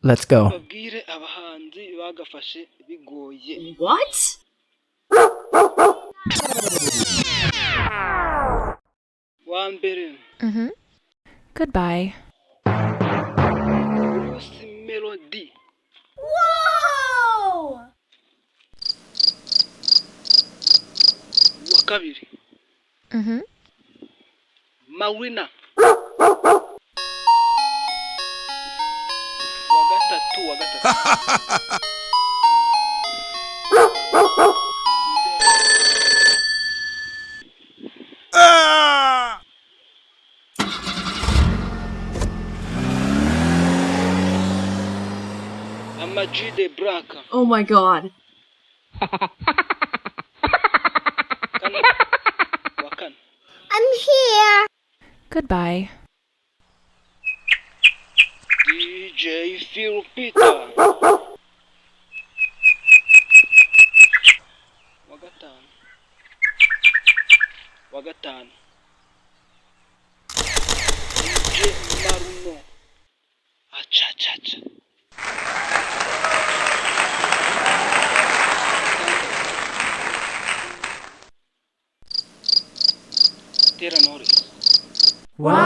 Let's go. babwire abahanzi bagafashe bigoye. What? Wa mbere Goodbye. Bruce Melody. Whoa! Wa kabiri Mawina. Wa gatatu Amaji de Black. Oh my god. Wa kane I'm here. Goodbye. DJ Phil Peter. Wa gatanu DJ Maruno. Acha. Tera Norris. Wow.